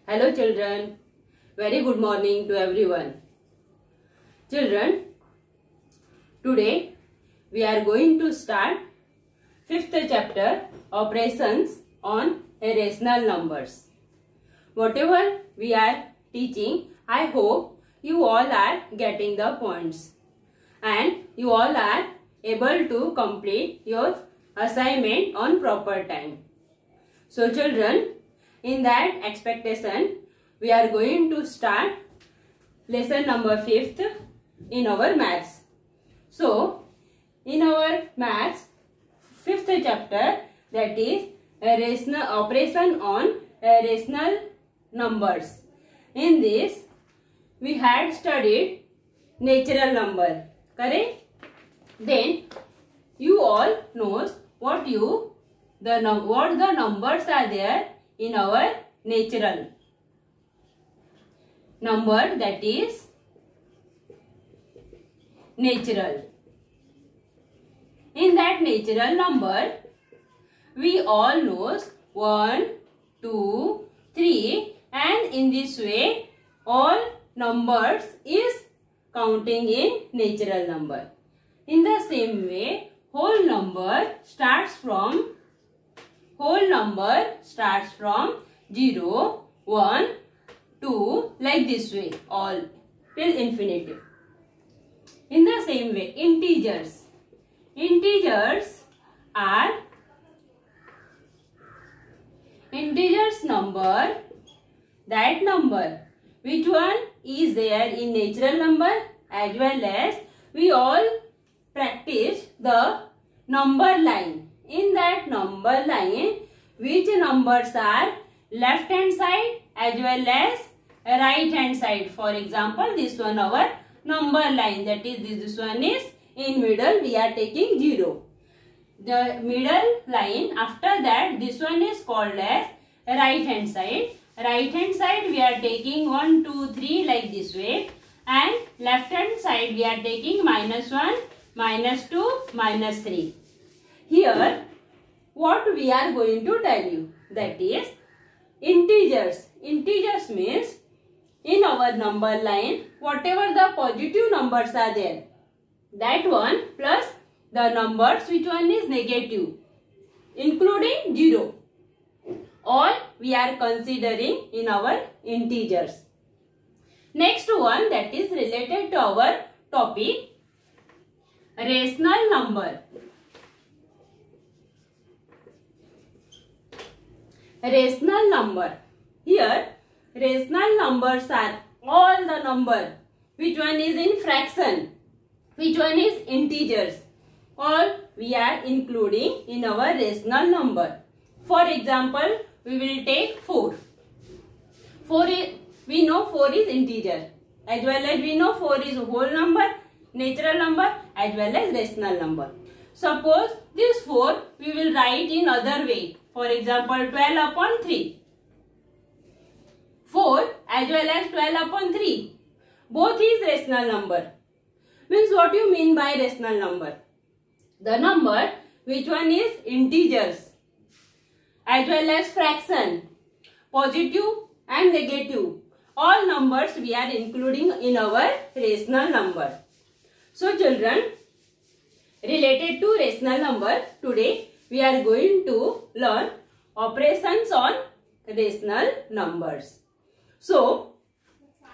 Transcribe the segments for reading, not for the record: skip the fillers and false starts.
Hello children, very good morning to everyone. Children, today we are going to start 5th chapter operations on irrational numbers. Whatever we are teaching, I hope you all are getting the points and you all are able to complete your assignment on proper time. So children, in that expectation, we are going to start lesson number 5th in our maths. So, in our maths 5th chapter, that is rational operation on rational numbers. In this, we had studied natural number, correct? Then you all knows what the numbers are there in our natural number, that is natural. In that natural number, we all knows 1, 2, 3, and in this way all numbers is counting in natural number. In the same way, whole number starts from 0, 1, 2, like this way, all till infinity. In the same way, integers are number, that number which one is there in natural number, as well as we all practice the number line. In that number line, which numbers are left hand side as well as right hand side. For example, this one our number line, that is this one is in middle, we are taking 0. The middle line, after that this one is called as right hand side. Right hand side we are taking 1, 2, 3 like this way, and left hand side we are taking -1, -2, -3. Here what we are going to tell you, that is integers. Integers means in our number line, whatever the positive numbers are there, that one plus the numbers which one is negative, including 0, all we are considering in our integers. Next one, that is related to our topic, rational number. Rational number. Here, rational numbers are all the number which one is in fraction, which one is integers, all we are including in our rational number. For example, we will take 4. We know 4 is integer, as well as we know 4 is whole number, natural number, as well as rational number. Suppose this 4 we will write in other way. For example, 12 upon 3. 4 as well as 12 upon 3. Both is rational number. Means what you mean by rational number? The number which one is integers, as well as fraction, positive and negative. All numbers we are including in our rational number. So children, related to rational number, today we are going to learn operations on rational numbers. So,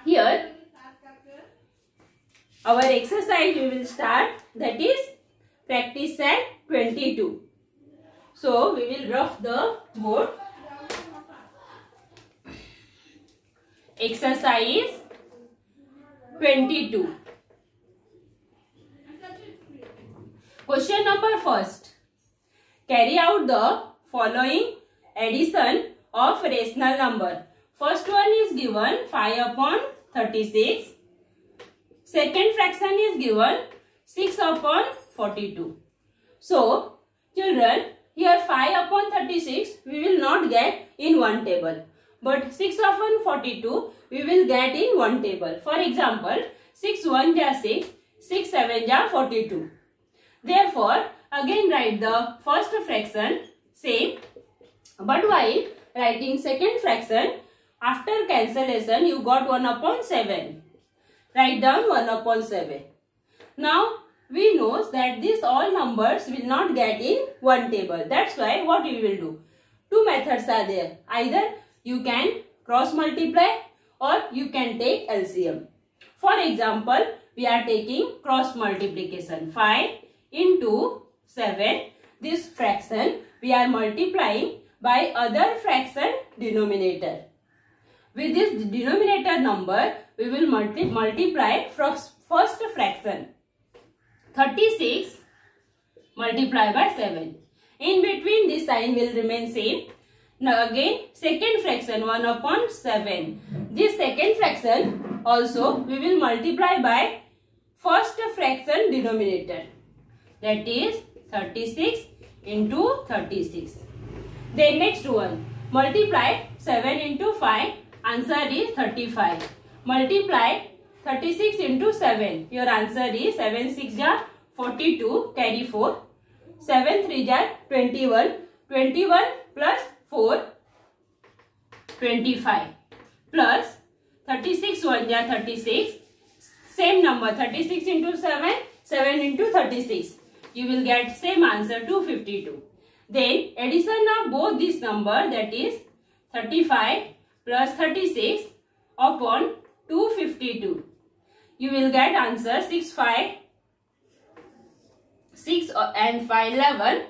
here our exercise we will start, that is practice set 22. So, we will rough the board. Exercise 22. Question number first. Carry out the following addition of rational number. First one is given 5 upon 36. Second fraction is given 6 upon 42. So, children, here 5 upon 36 we will not get in one table. But 6 upon 42 we will get in one table. For example, 6 1 ja 6, 6 7 ja 42. Therefore, again write the first fraction same, but while writing second fraction, After cancellation, you got 1 upon 7. Write down 1 upon 7. Now, we know that these all numbers will not get in one table. That's why what we will do? Two methods are there. Either you can cross multiply or you can take LCM. For example, we are taking cross multiplication. 5 into 7. This fraction we are multiplying by other fraction denominator. With this denominator number, we will multiply first fraction. 36 multiplied by 7. In between, this sign will remain same. Now again, second fraction 1 upon 7. This second fraction also we will multiply by first fraction denominator. That is 36 into 36. Then next one, multiply 7 into 5. Answer is 35. Multiply 36 into 7. Your answer is 7 6 are 42. Carry 4. 7 3 are 21. 21 plus 4. 25. Plus 36 1 are 36. Same number 36 into 7. 7 into 36. You will get same answer 252. Then addition of both this number, that is 35 plus 36 upon 252. You will get answer 6 and 5 11.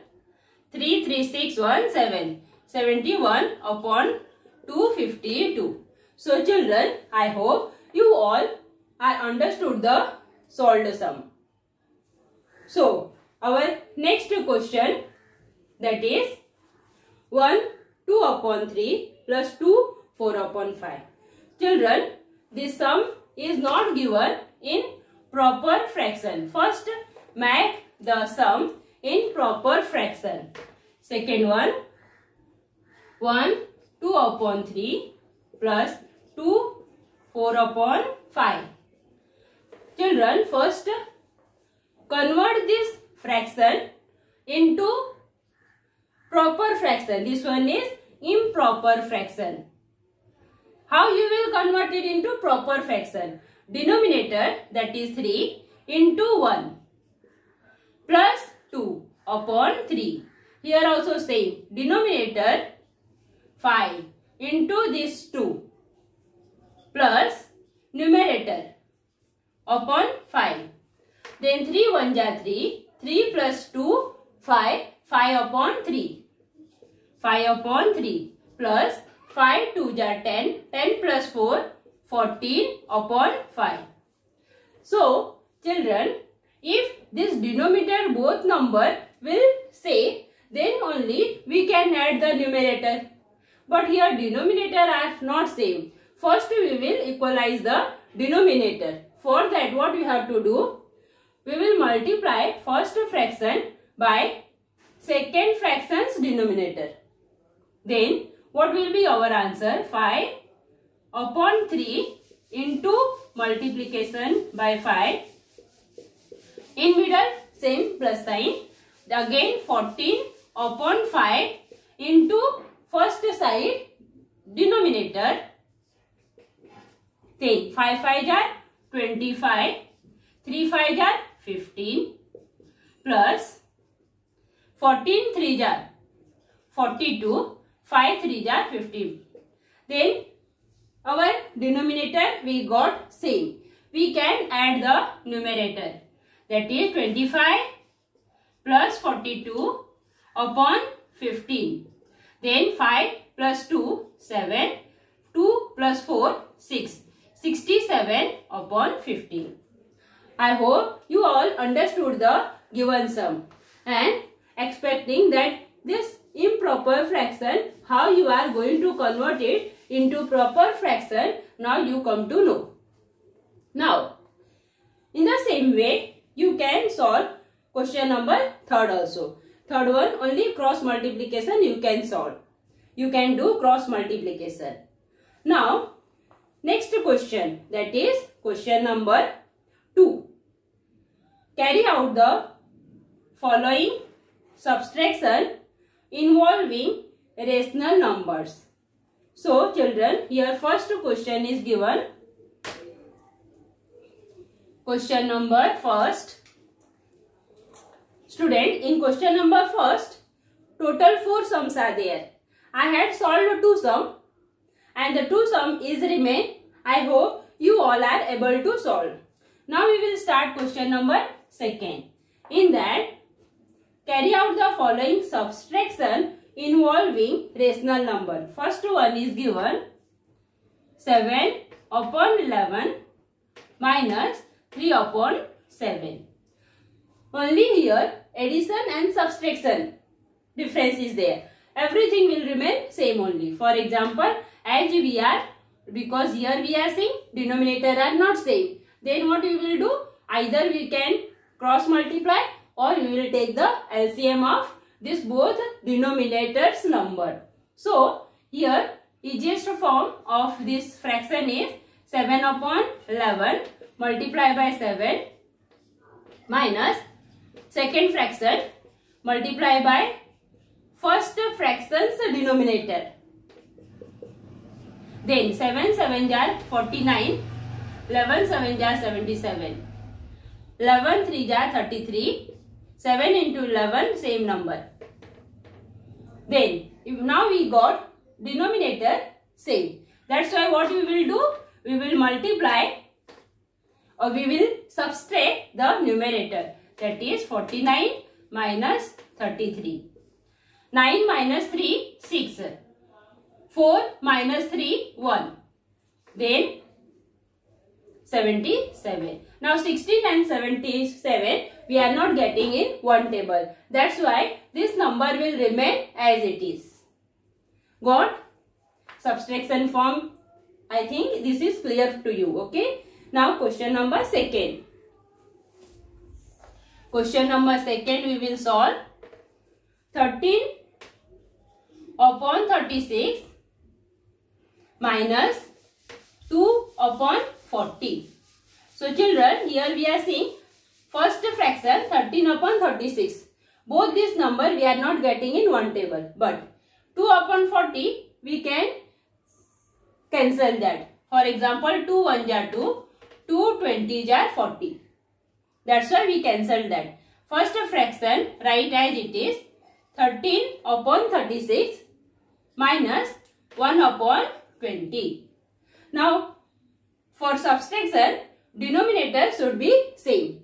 3 3 6 1 7. 71 upon 252. So children, I hope you all are understood the solved sum. So our next question, that is 1 2 upon 3 plus 2 4 upon 5. Children, this sum is not given in proper fraction. First, make the sum in proper fraction. Second one, 1 2 upon 3 plus 2 4 upon 5. Children, first convert this fraction into proper fraction. This one is improper fraction. How you will convert it into proper fraction? Denominator, that is 3 into 1 plus 2 upon 3. Here also same. Denominator 5 into this 2 plus numerator upon 5. Then 3 1 are 3. 3 plus 2 5. 5 upon 3. 5 upon 3 plus 5 2 are 10. 10 plus 4 14 upon 5. So children, if this denominator both number will same, then only we can add the numerator. But here denominator are not same. First we will equalize the denominator. For that what we have to do? We will multiply first fraction by second fraction's denominator. Then what will be our answer? 5 upon 3 into multiplication by 5. In middle same plus sign. Again 14 upon 5 into first side denominator. Then 5 5 are 25. 3 5 are 15 plus 14 3 are 42. 5 3 are 15. Then our denominator we got same. We can add the numerator. That is 25 plus 42 upon 15. Then 5 plus 2 7. 2 plus 4 6. 67 upon 15. I hope you all understood the given sum and expecting that this improper fraction, how you are going to convert it into proper fraction, now you come to know. Now, in the same way, you can solve question number 3rd also. Third one, only cross multiplication you can solve. You can do cross multiplication. Now, next question, that is question number 2. Carry out the following subtraction involving rational numbers. So children, here first question is given. Question number first. Student, in question number first, total 4 sums are there. I had solved 2 sums and the 2 sum is remain. I hope you all are able to solve. Now we will start question number second. In that, carry out the following subtraction involving rational number. First one is given 7 upon 11 minus 3 upon 7. Only here addition and subtraction difference is there. Everything will remain same only. For example, as we are, because here we are saying denominator are not same. Then what we will do? Either we can cross multiply or we will take the LCM of this both denominators number. So here easiest form of this fraction is 7 upon 11 multiplied by 7 minus second fraction multiplied by first fraction's denominator. Then 7 7 jar 49, 11 7 jar 77, 11 3 jar 33, 7 into 11 same number. Then now we got denominator same. That's why what we will do? We will multiply or we will subtract the numerator. That is 49 minus 33. 9 minus 3, 6. 4 minus 3, 1. Then 77. Now 16 and 77 we are not getting in one table. That's why this number will remain as it is. Got? Subtraction form. I think this is clear to you. Okay. Now question number second. Question number second we will solve 13 upon 36 minus 2 upon 40. So children, here we are seeing first fraction 13 upon 36. Both this number we are not getting in one table. But 2 upon 40 we can cancel that. For example, 2 1 jar 2, 2 20 jar 40. That's why we cancel that. First fraction write as it is 13 upon 36 minus 1 upon 20. Now for subtraction denominator should be same.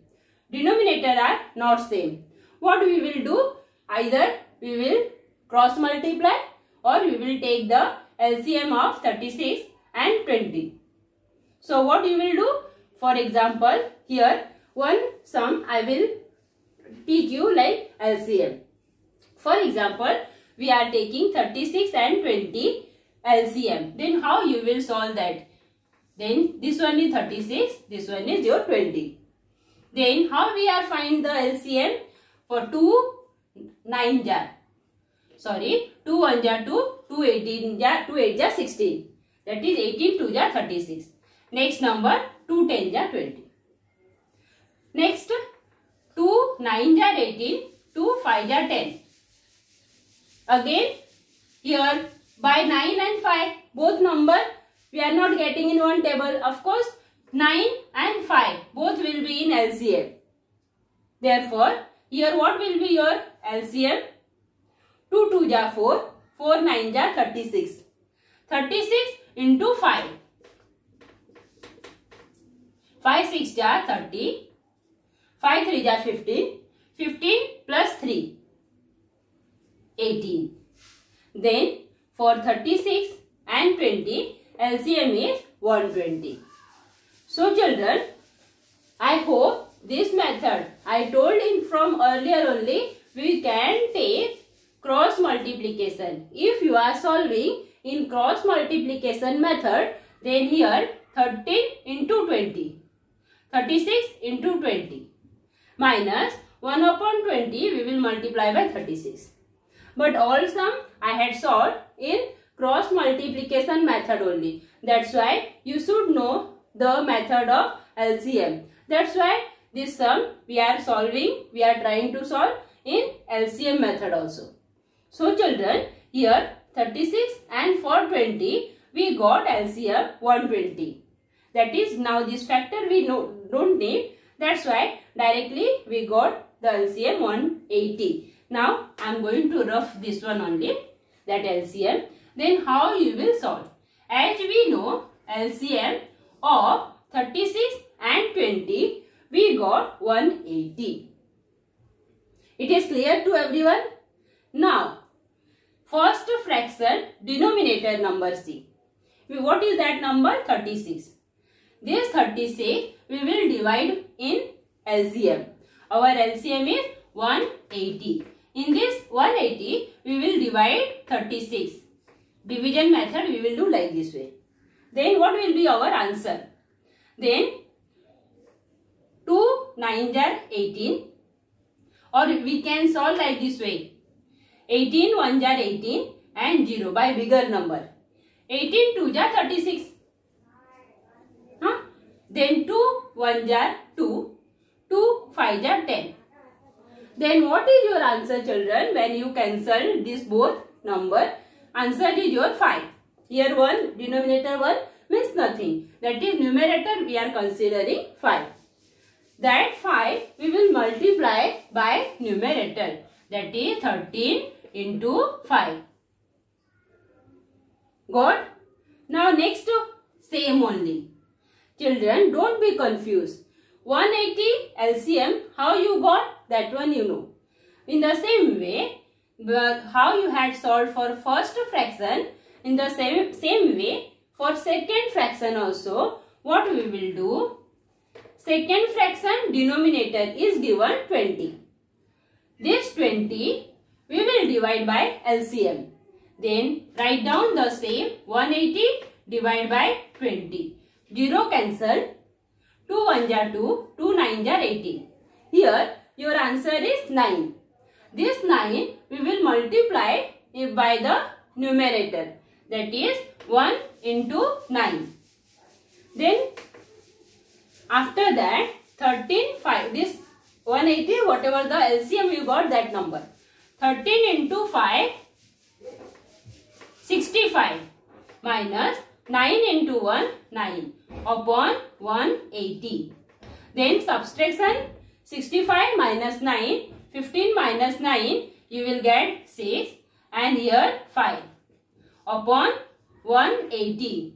Denominator are not same. What we will do? Either we will cross multiply or we will take the LCM of 36 and 20. So what you will do? For example, here one sum I will teach you like LCM. For example, we are taking 36 and 20 LCM. Then how you will solve that? Then this one is 36, this one is your 20. Then how we are find the LCM? For 2 9 jar. Sorry, 2 1 jar 2, 2 18 jar 2 8 jar 16. That is 18 2 jar 36. Next number 2 10 jar 20. Next 2 9 jar 18, 2 5 jar 10. Again here by 9 and 5 both number we are not getting in one table. Of course 9 and 5 both will be in LCM. Therefore here what will be your LCM? 2 2 jar 4, 4 9 jar 36. 36 into 5. 5 6 jar 30. 5 3 jar 15. 15 plus 3. 18. Then for 36 and 20 LCM is 120. So children, I hope this method I told in from earlier only we can take cross multiplication. If you are solving in cross multiplication method, then here 13 into 20, 36 into 20 minus 1 upon 20 we will multiply by 36. But all sum I had solved in cross multiplication method only. That's why you should know the method of LCM. That's why this sum we are solving, we are trying to solve in LCM method also. So children, here 36 and for 20 we got LCM 120. That is, now this factor we don't need. That's why directly we got the LCM 180. Now I am going to rough this one only, that LCM. Then how you will solve? As we know, LCM of 36 and 20 we got 180. It is clear to everyone? Now, first fraction denominator number C. What is that number? 36. This 36 we will divide in LCM. Our LCM is 180. In this 180 we will divide 36. Division method we will do like this way. Then what will be our answer? Then 2 9s are 18, or we can solve like this way. 18 1s are 18 and 0 by bigger number. 18 2s are 36. Then 2 1s are 2, 2 5s are 10. Then what is your answer, children, when you cancel this both number? Answer is your 5. Here 1, denominator 1 means nothing. That is numerator we are considering 5. That 5 we will multiply by numerator. That is 13 into 5. Got? Now next same only. Children, don't be confused. 180 LCM, how you got? That one you know. In the same way, how you had solved for first fraction, in the same way, for second fraction also, what we will do? Second fraction denominator is given 20. This 20 we will divide by LCM. Then write down the same 180 divided by 20. 0 cancel. 2 1s are 2, 2 9s are 18. Here your answer is 9. This 9 we will multiply by the numerator. That is 1 into 9. Then after that 13 5. This 180 whatever the LCM you got, that number. 13 into 5 65 minus 9 into 1 9 upon 180. Then subtraction 65 minus 9, 15 minus 9 you will get 6 and here 5 upon 180.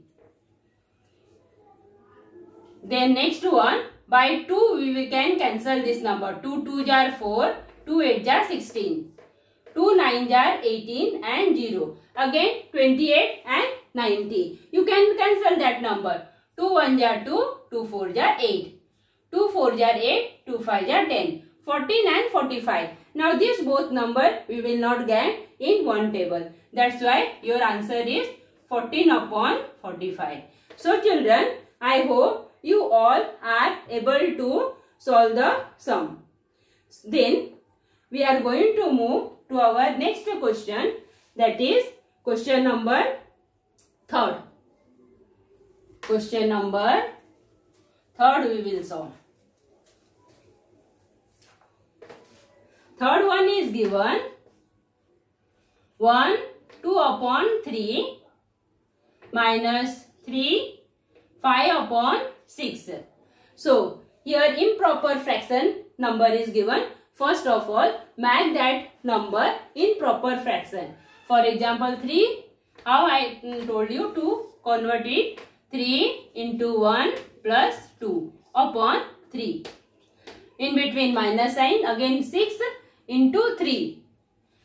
Then next one, by 2 we can cancel this number. 2 2s are 4, 2 8s are 16. 2 9s are 18 and 0. Again 28 and 90. You can cancel that number. 2 1s are 2, 2 4s are 8. 2 4s are 8, 2 5s are 10. 14 and 45. Now these both number we will not get in one table. That's why your answer is 14 upon 45. So children, I hope you all are able to solve the sum. Then we are going to move to our next question, that is question number 3. Question number 3 we will solve. Third one is given 1 2 upon 3 minus 3 5 upon 6. So here improper fraction number is given. First of all, make that number in proper fraction. For example, 3, how I told you to convert it, 3 into 1 plus 2 upon 3. In between minus sign, again 6 into 3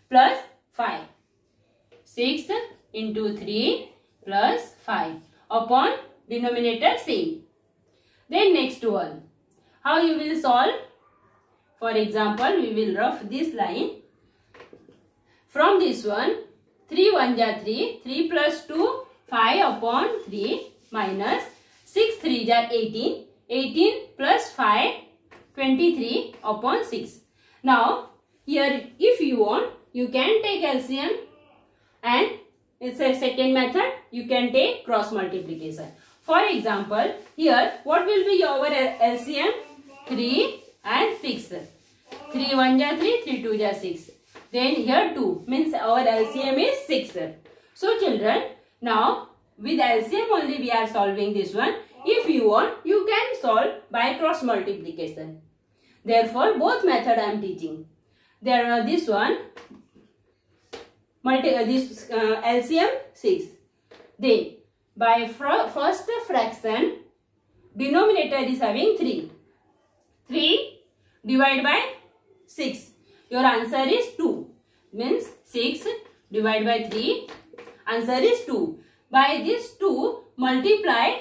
plus 5. 6 into 3 plus 5 upon denominator same. Then next one, how you will solve? For example, we will rough this line. From this one, 3 1s are 3, 3 plus 2, 5 upon 3 minus 6 3s are 18, 18 plus 5, 23 upon 6. Now, here if you want, you can take LCM and it's a second method, you can take cross multiplication. For example, here what will be your LCM? 3 and 6. 3 1s are 3, 3 2s are 6. Then here 2 means our LCM is 6. So children, now with LCM only we are solving this one. If you want, you can solve by cross multiplication. Therefore, both method I am teaching. There this one, LCM 6. Then by first fraction, denominator is having 3. 3 divided by 6. Your answer is 2. Means 6 divided by 3. Answer is 2. By this 2 multiply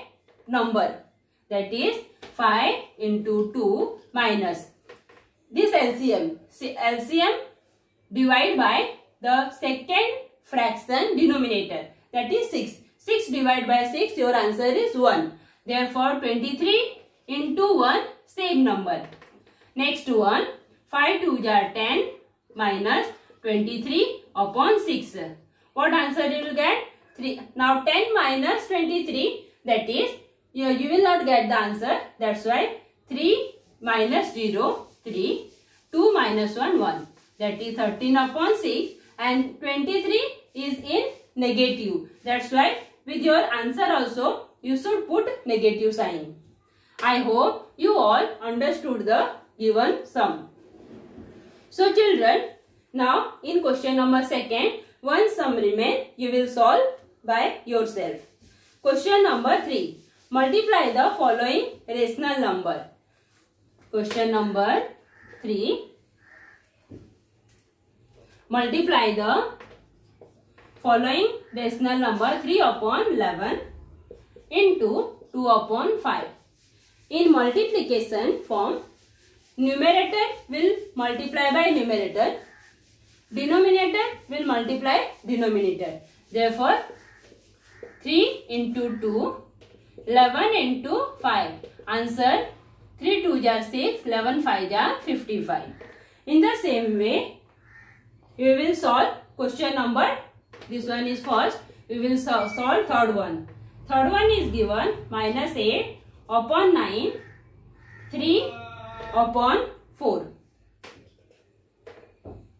number. That is 5 into 2 minus this LCM. LCM divide by the second fraction denominator. That is 6. 6 divided by 6, your answer is 1. Therefore 23 into 1, same number. Next one, 5 2s are 10 minus 23 upon 6. What answer you will get? 3. Now 10 minus 23, that is, you will not get the answer. That's why 3 minus 0, 3. 2 minus 1, 1. That is 13 upon 6. And 23 is in negative. That's why with your answer also, you should put negative sign. I hope you all understood the given sum. So children, now in question number 2, one sum remain, you will solve by yourself. Question number 3. Multiply the following rational number. Question number 3. Multiply the following rational number 3 upon 11 into 2 upon 5. In multiplication form, numerator will multiply by numerator. Denominator will multiply denominator. Therefore, 3 into 2, 11 into 5. Answer 3 2s are 6, 11 5s are 55. In the same way, we will solve question number. This one is first. We will solve third one. Third one is given minus 8 upon 9, 3 upon 4.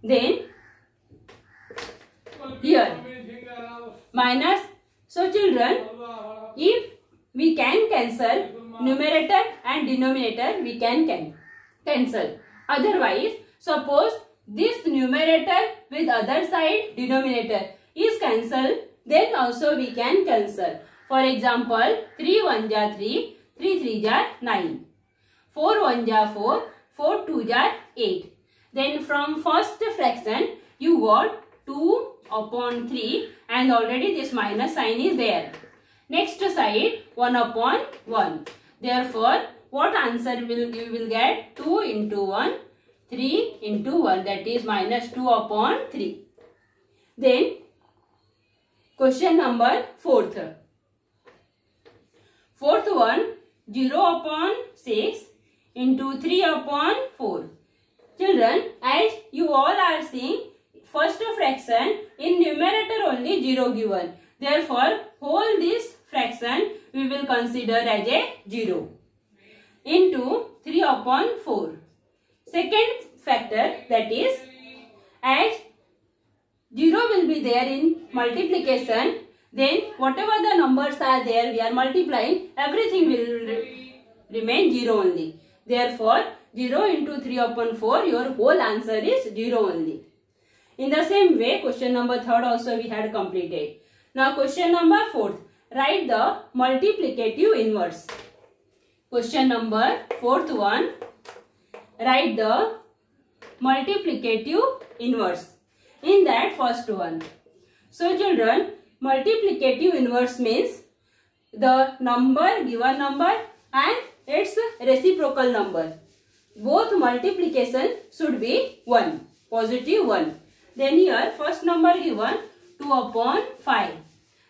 Then here minus. So children, if we can cancel numerator and denominator, we can cancel. Otherwise, suppose this numerator with other side denominator is cancelled, then also we can cancel. For example, 3 1s are 3, 3 3s are 9, 4 1s are 4, 4 2s are 8. Then from first fraction, you got 2 upon 3 and already this minus sign is there. Next side 1 upon 1. Therefore, what answer you will get? 2 into 1, 3 into 1, that is minus 2 upon 3. Then question number 4th. Fourth one, 0 upon 6 into 3 upon 4. Children, as you all are seeing, first fraction in numerator only 0 given. Therefore, whole this fraction we will consider as a 0 into 3 upon 4. Second factor, that is, as 0 will be there in multiplication, then whatever the numbers are there we are multiplying, everything will remain 0 only. Therefore, 0 into 3 upon 4, your whole answer is 0 only. In the same way, question number 3rd also we had completed. Now question number 4th, write the multiplicative inverse. Question number 4th one, write the multiplicative inverse. In that first one. So children, multiplicative inverse means the number, given number and its reciprocal number. Both multiplication should be 1, positive 1. Then here first number given 2 upon 5.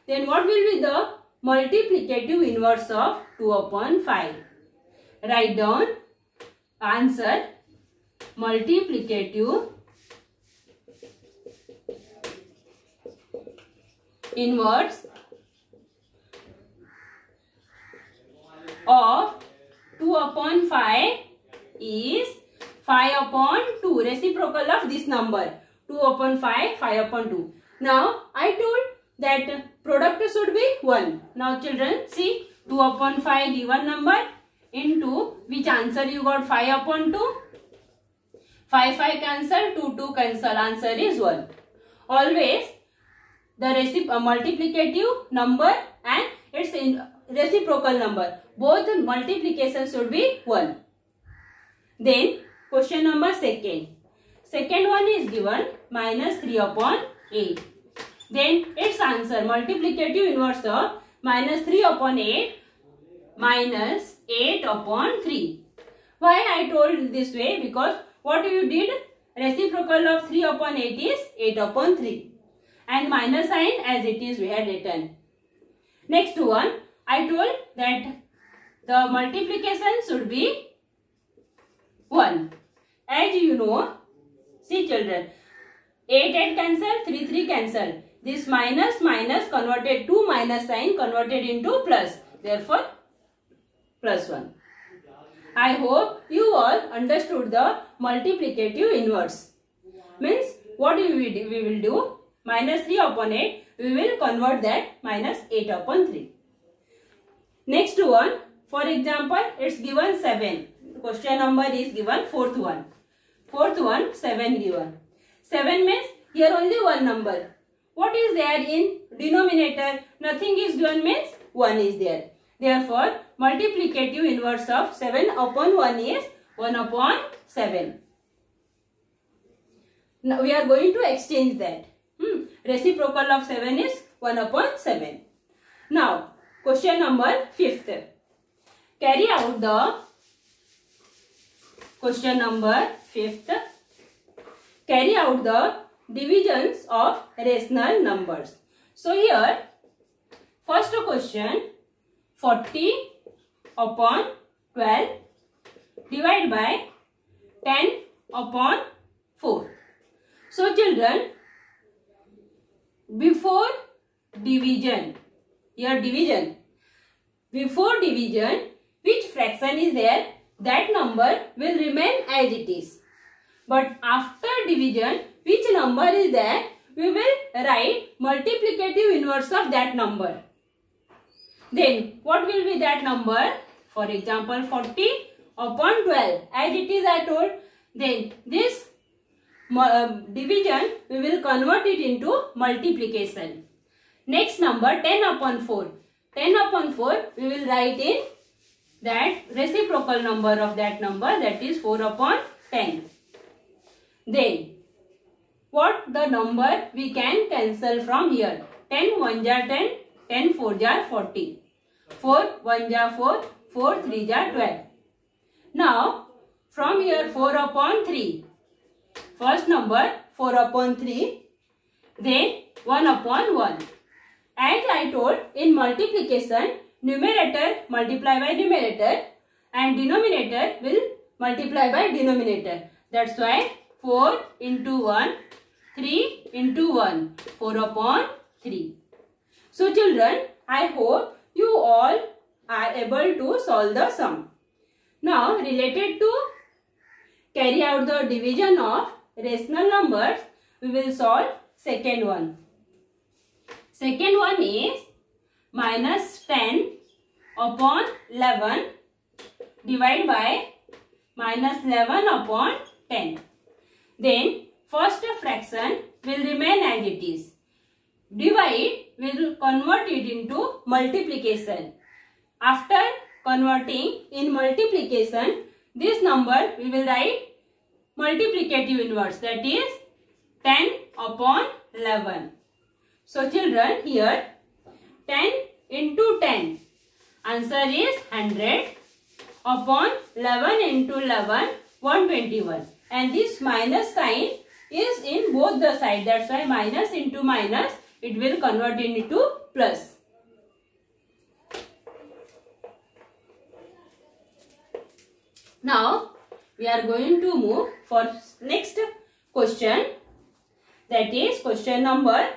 Then what will be the multiplicative inverse of 2 upon 5? Write down answer multiplicative inverse of 2 upon 5 is 5 upon 2, reciprocal of this number. 2 upon 5, 5 upon 2. Now, I told that product should be 1. Now children, see 2 upon 5 given number into which answer you got 5 upon 2. 5 cancel, 2 cancel, answer is 1. Always the multiplicative number and its reciprocal number, both multiplication should be 1. Then question number second. Second one is given minus 3 upon 8. Then its answer, multiplicative inverse of minus 3 upon 8 minus 8 upon 3. Why I told this way? Because what you did, reciprocal of 3 upon 8 is 8 upon 3. And minus sign as it is we had written. Next one, I told that the multiplication should be 1. As you know, see children, 8 cancel, 3 cancel. This minus converted to minus sign converted into plus. Therefore, plus 1. I hope you all understood the multiplicative inverse. Means what we will do? Minus 3 upon 8, we will convert that minus 8 upon 3. Next one, for example, it's given 7. Question number is given fourth one. Fourth one, 7 given. 7 means here only one number. What is there in denominator? Nothing is given means 1 is there. Therefore, multiplicative inverse of 7 upon 1 is 1 upon 7. Now we are going to exchange that. Reciprocal of 7 is 1 upon 7. Now, question number 5th. Carry out the question number 5th. Carry out the divisions of rational numbers. So here, first question, 40 upon 12 divided by 10 upon 4. So children, before division, here division, before division, which fraction is there, that number will remain as it is. But after division, which number is there, we will write multiplicative inverse of that number. Then what will be that number? For example, 40 upon 12, as it is I told. Then this division, we will convert it into multiplication. Next number, 10 upon 4. 10 upon 4, we will write in that reciprocal number of that number, that is 4 upon 10. Then, what the number we can cancel from here? 10 1 jar 10, 10 4 jar 40. 4 1 jar 4, 4 3 jar 12. Now, from here 4 upon 3. First number 4 upon 3, then 1 upon 1. As I told, in multiplication, numerator multiply by numerator and denominator will multiply by denominator. That's why 4 into 1, 3 into 1, 4 upon 3. So children, I hope you all are able to solve the sum. Now, related to carry out the division of rational numbers, we will solve second one. Second one is minus 10 upon 11 divided by minus 11 upon 10. Then first fraction will remain as it is. Divide, we will convert it into multiplication. After converting in multiplication, this number we will write multiplicative inverse, that is 10 upon 11. So children, here 10 into 10, answer is 100 upon 11 into 11, 121. And this minus sign is in both the sides. That's why minus into minus, it will convert into plus. Now, we are going to move for next question, that is question number,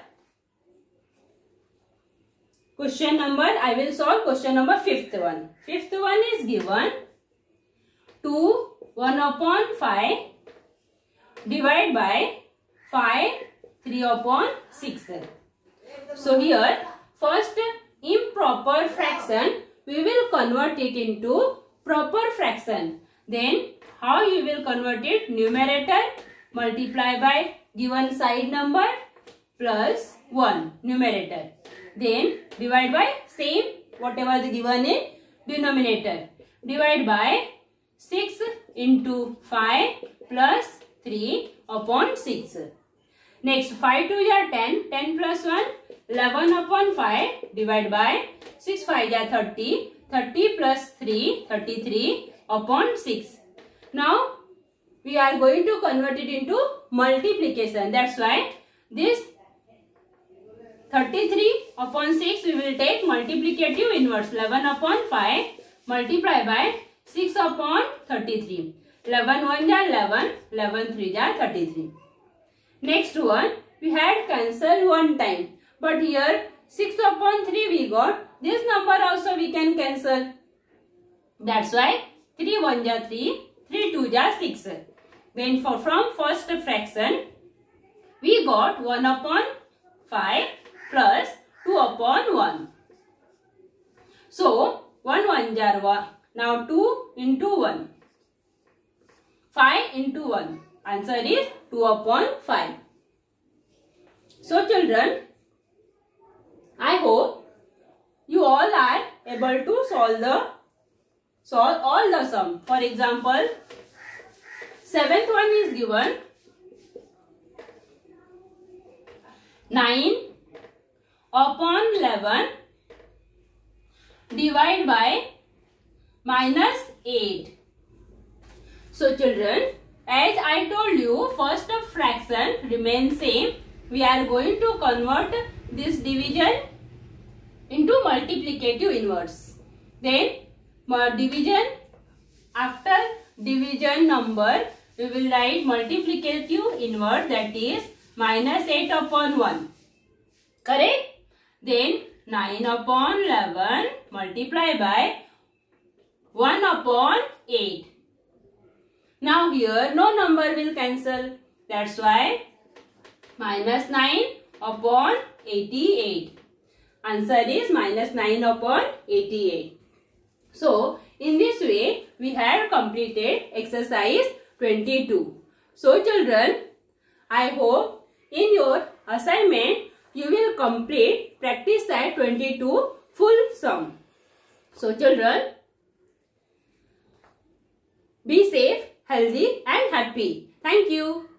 I will solve question number fifth one. Fifth one is given 2 1 upon 5 divided by 5 3 upon 6. So here first improper fraction we will convert it into proper fraction. Then how you will convert it? Numerator multiply by given side number plus 1 numerator. Then divide by same whatever the given in denominator. Divide by 6 into 5 plus 3 upon 6. Next 5 2 are 10, 10 plus 1, 11 upon 5 divide by 6 5 are 30, 30 plus 3, 33 upon 6. Now we are going to convert it into multiplication. That's why this 33 upon 6 we will take multiplicative inverse. 11 upon 5 multiply by 6 upon 33. 11 1 are 11, 11 3 are 33. Next one we had cancelled one time, but here 6 upon 3 we got. This number also we can cancel. That's why 3 1 are 3, 3 2 are 6. Then from first fraction we got 1 upon 5 plus 2 upon 1. So 1 1 are 1. Now 2 into 1. 5 into 1. Answer is 2 upon 5. So children, I hope you all are able to solve all the sum. For example, 7th one is given 9 upon 11 divide by minus 8. So children, as I told you, first fraction remains same. We are going to convert this division into multiplicative inverse. Then division, after division number we will write multiplicative inverse, that is minus 8 upon 1. Correct? Then 9 upon 11 multiply by 1 upon 8. Now here no number will cancel. That's why minus 9 upon 88. Answer is minus 9 upon 88. So in this way we have completed exercise 22. So children, I hope in your assignment you will complete practice set 22 full sum. So children, be safe, healthy and happy. Thank you.